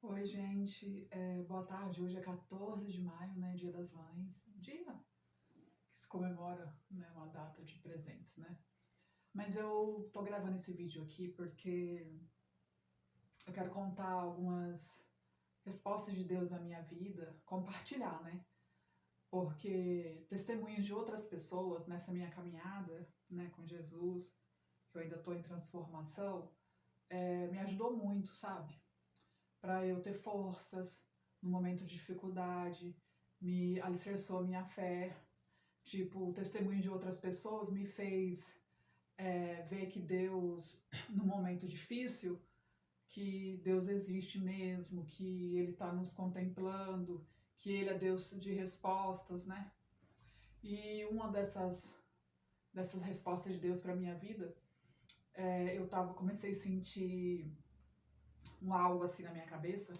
Oi, gente. Boa tarde. Hoje é 14 de maio, né? Dia das Mães. Dia que se comemora, né, uma data de presentes, né? Mas eu tô gravando esse vídeo aqui porque eu quero contar algumas respostas de Deus na minha vida, compartilhar, né? Porque testemunhos de outras pessoas nessa minha caminhada, né, com Jesus, que eu ainda tô em transformação, me ajudou muito, sabe? Para eu ter forças no momento de dificuldade, me alicerçou a minha fé. Tipo, o testemunho de outras pessoas me fez ver que Deus, no momento difícil, que Deus existe mesmo, que Ele está nos contemplando, que Ele é Deus de respostas, né? E uma dessas respostas de Deus para minha vida, comecei a sentir algo assim na minha cabeça,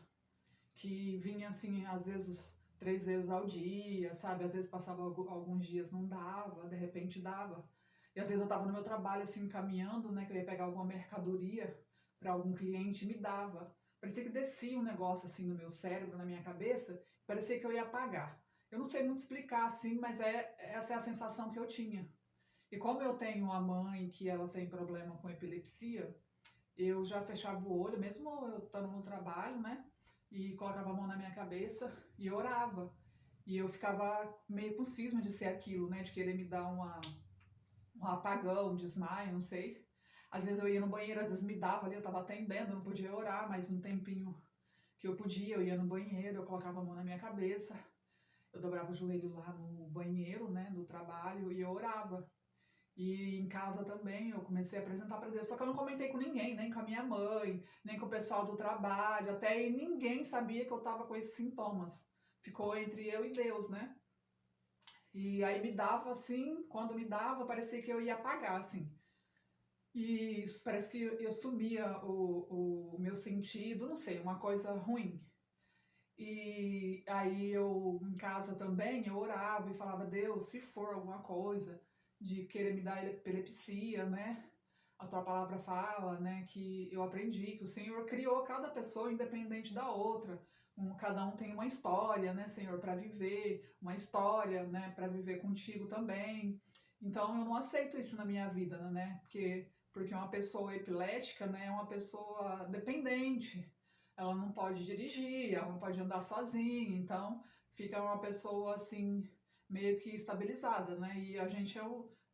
que vinha assim, às vezes 3 vezes ao dia, sabe? Às vezes passava alguns dias não dava, de repente dava. E às vezes eu tava no meu trabalho assim, caminhando, né, que eu ia pegar alguma mercadoria para algum cliente e me dava. Parecia que descia um negócio assim no meu cérebro, na minha cabeça, parecia que eu ia apagar. Eu não sei muito explicar assim, mas essa é a sensação que eu tinha. E como eu tenho uma mãe que ela tem problema com epilepsia, eu já fechava o olho, mesmo eu estando no trabalho, né? E colocava a mão na minha cabeça e orava. E eu ficava meio com cisma de ser aquilo, né? De querer me dar um apagão, um desmaio, não sei. Às vezes eu ia no banheiro, às vezes me dava ali, eu tava atendendo, eu não podia orar, mas um tempinho que eu podia, eu ia no banheiro, eu colocava a mão na minha cabeça, eu dobrava o joelho lá no banheiro, né, do trabalho, e eu orava. E em casa também eu comecei a apresentar para Deus. Só que eu não comentei com ninguém, nem com a minha mãe, nem com o pessoal do trabalho. Até aí ninguém sabia que eu estava com esses sintomas. Ficou entre eu e Deus, né? E aí me dava assim, quando me dava, parecia que eu ia apagar, assim. E parece que eu sumia o meu sentido, não sei, uma coisa ruim. E aí eu, em casa também, eu orava e falava, Deus, se for alguma coisa de querer me dar epilepsia, né? A tua palavra fala, né, que eu aprendi que o Senhor criou cada pessoa independente da outra. Cada um tem uma história, né, Senhor, para viver, uma história, né, para viver contigo também. Então eu não aceito isso na minha vida, né? Porque uma pessoa epilética, né, é uma pessoa dependente, ela não pode dirigir, ela não pode andar sozinha, então fica uma pessoa assim, meio que estabilizada, né? E a gente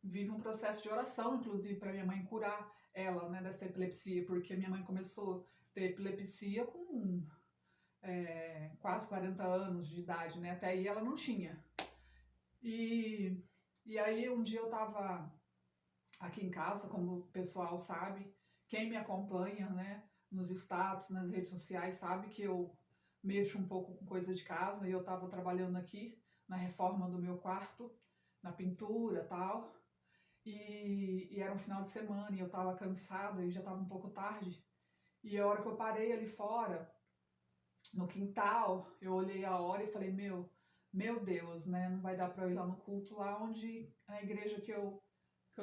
vive um processo de oração, inclusive, para minha mãe curar ela, né, dessa epilepsia, porque minha mãe começou a ter epilepsia com quase 40 anos de idade, né? Até aí ela não tinha. E, e aí um dia eu tava aqui em casa, como o pessoal sabe, quem me acompanha, né, nos status, nas redes sociais, sabe que eu mexo um pouco com coisa de casa e eu estava trabalhando aqui na reforma do meu quarto, na pintura e tal, e era um final de semana e eu estava cansada e já estava um pouco tarde. E a hora que eu parei ali fora, no quintal, eu olhei a hora e falei, meu Deus, né, não vai dar para eu ir lá no culto, lá onde a igreja que eu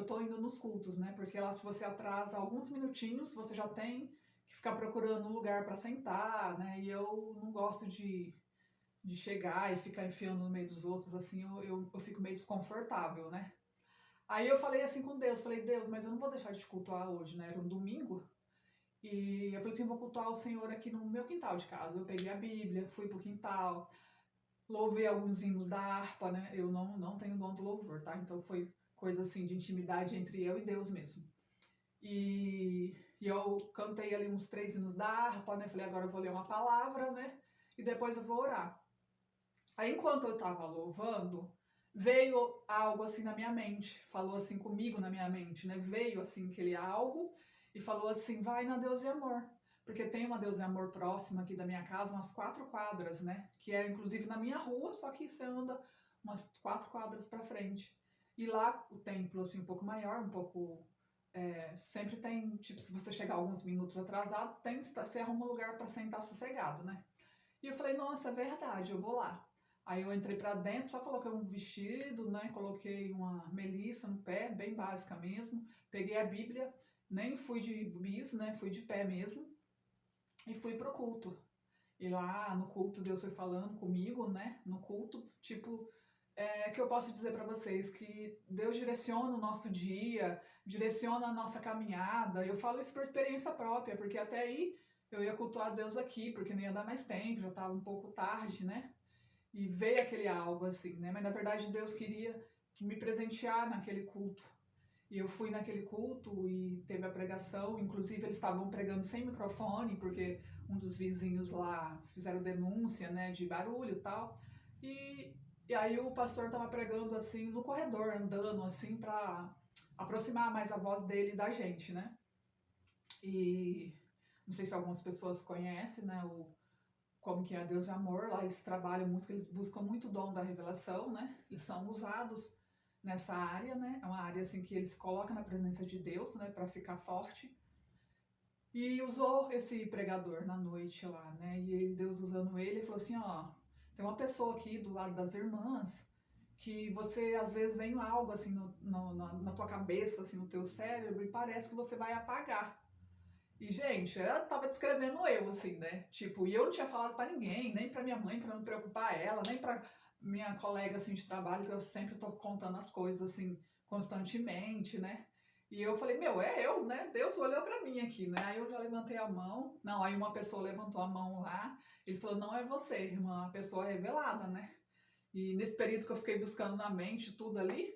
tô indo nos cultos, né? Porque lá se você atrasa alguns minutinhos, você já tem que ficar procurando um lugar para sentar, né? E eu não gosto de chegar e ficar enfiando no meio dos outros, assim, eu fico meio desconfortável, né? Aí eu falei assim com Deus, falei, Deus, mas eu não vou deixar de te cultuar hoje, né? Era um domingo. E eu falei assim, vou cultuar o Senhor aqui no meu quintal de casa. Eu peguei a Bíblia, fui pro quintal, louvei alguns hinos da harpa, né? Eu não tenho dom do louvor, tá? Então foi coisa assim de intimidade entre eu e Deus mesmo. E eu cantei ali uns 3 hinos da harpa, né? Falei, agora eu vou ler uma palavra, né? E depois eu vou orar. Aí enquanto eu tava louvando, veio algo assim na minha mente, falou assim comigo na minha mente, né? Veio assim aquele algo e falou assim, vai na Deus e Amor. Porque tem uma Deus e Amor próxima aqui da minha casa, umas 4 quadras, né? Que é inclusive na minha rua, só que você anda umas 4 quadras pra frente. E lá o templo, assim, um pouco maior, um pouco sempre tem, tipo, se você chegar alguns minutos atrasado, você arruma um lugar para sentar sossegado, né? E eu falei, nossa, é verdade, eu vou lá. Aí eu entrei pra dentro, só coloquei um vestido, né? Coloquei uma melissa no pé, bem básica mesmo. Peguei a Bíblia, nem fui de bis, né? Fui de pé mesmo e fui pro culto. E lá no culto Deus foi falando comigo, né? No culto, tipo, que eu posso dizer para vocês que Deus direciona o nosso dia, direciona a nossa caminhada. Eu falo isso por experiência própria, porque até aí eu ia cultuar Deus aqui, porque não ia dar mais tempo, já estava um pouco tarde, né? E veio aquele algo assim, né? Mas na verdade Deus queria que me presentear naquele culto. E eu fui naquele culto e teve a pregação, inclusive eles estavam pregando sem microfone, porque um dos vizinhos lá fizeram denúncia, né, de barulho e tal. E, e aí o pastor estava pregando assim no corredor, andando assim para aproximar mais a voz dele da gente, né? E não sei se algumas pessoas conhecem, né, como que é Deus é Amor, lá eles trabalham música, eles buscam muito o dom da revelação, né? E são usados nessa área, né? É uma área assim que eles se colocam na presença de Deus, né, para ficar forte. E usou esse pregador na noite lá, né? E Deus usando ele falou assim, ó, tem uma pessoa aqui do lado das irmãs que você às vezes vem algo assim na tua cabeça, assim no teu cérebro e parece que você vai apagar. E, gente, ela tava descrevendo eu, assim, né? Tipo, e eu não tinha falado pra ninguém, nem pra minha mãe, pra não preocupar ela, nem pra minha colega, assim, de trabalho, que eu sempre tô contando as coisas, assim, constantemente, né? E eu falei, meu, é eu, né? Deus olhou pra mim aqui, né? Aí eu já levantei a mão. Não, aí uma pessoa levantou a mão lá. Ele falou, não é você, irmã, a pessoa revelada, né? E nesse período que eu fiquei buscando na mente tudo ali,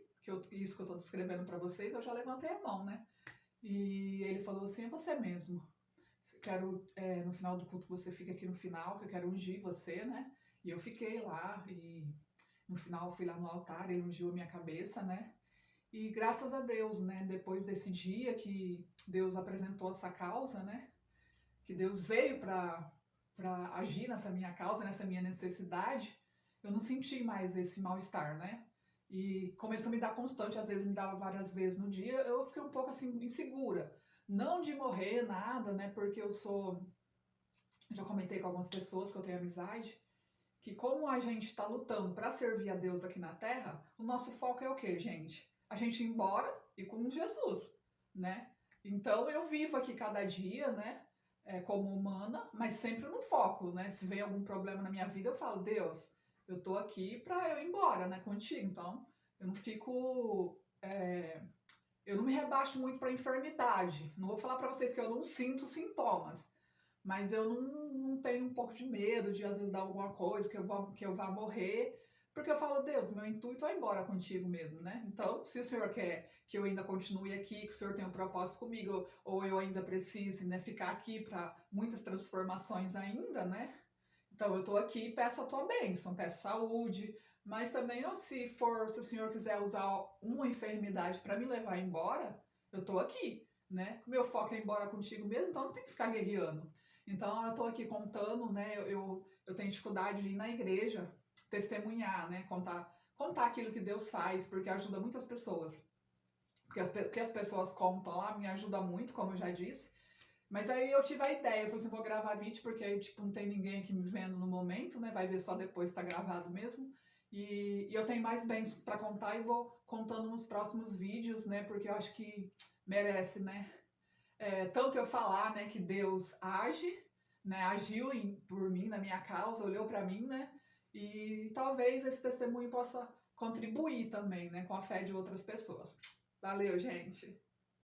isso que eu tô descrevendo pra vocês, eu já levantei a mão, né? E ele falou assim, é você mesmo. Quero, no final do culto, você fica aqui no final, que eu quero ungir você, né? E eu fiquei lá, e no final fui lá no altar, ele ungiu a minha cabeça, né? E graças a Deus, né? Depois desse dia que Deus apresentou essa causa, né? Que Deus veio para agir nessa minha causa, nessa minha necessidade, eu não senti mais esse mal-estar, né? E começou a me dar constante, às vezes me dava várias vezes no dia, eu fiquei um pouco assim insegura. Não de morrer, nada, né? Porque eu sou. Já comentei com algumas pessoas que eu tenho amizade, que como a gente está lutando para servir a Deus aqui na Terra, o nosso foco é o quê, gente? A gente ir embora e com Jesus, né? Então eu vivo aqui cada dia, né? Como humana, mas sempre no foco, né? Se vem algum problema na minha vida, eu falo, Deus, eu tô aqui para eu ir embora, né? Contigo. Então eu não fico. Eu não me rebaixo muito para enfermidade. Não vou falar para vocês que eu não sinto sintomas, mas eu não tenho um pouco de medo de às vezes dar alguma coisa, que eu vá morrer, porque eu falo, Deus, meu intuito é ir embora contigo mesmo, né? Então, se o Senhor quer que eu ainda continue aqui, que o Senhor tenha um propósito comigo, ou eu ainda precise, né, ficar aqui para muitas transformações ainda, né? Então eu estou aqui e peço a tua bênção, peço saúde, mas também se o Senhor quiser usar uma enfermidade para me levar embora, eu estou aqui, né? Meu foco é ir embora contigo mesmo, então não tem que ficar guerreando. Então eu estou aqui contando, né? Eu tenho dificuldade de ir na igreja, testemunhar, né? Contar aquilo que Deus faz, porque ajuda muitas pessoas. Porque o que as pessoas contam lá me ajuda muito, como eu já disse. Mas aí eu tive a ideia, eu falei assim, vou gravar vídeo, porque aí, tipo, não tem ninguém aqui me vendo no momento, né? Vai ver só depois que tá gravado mesmo. E eu tenho mais bênçãos para contar e vou contando nos próximos vídeos, né? Porque eu acho que merece, né? Tanto eu falar, né, que Deus age, né? Agiu por mim, na minha causa, olhou para mim, né? E talvez esse testemunho possa contribuir também, né? Com a fé de outras pessoas. Valeu, gente!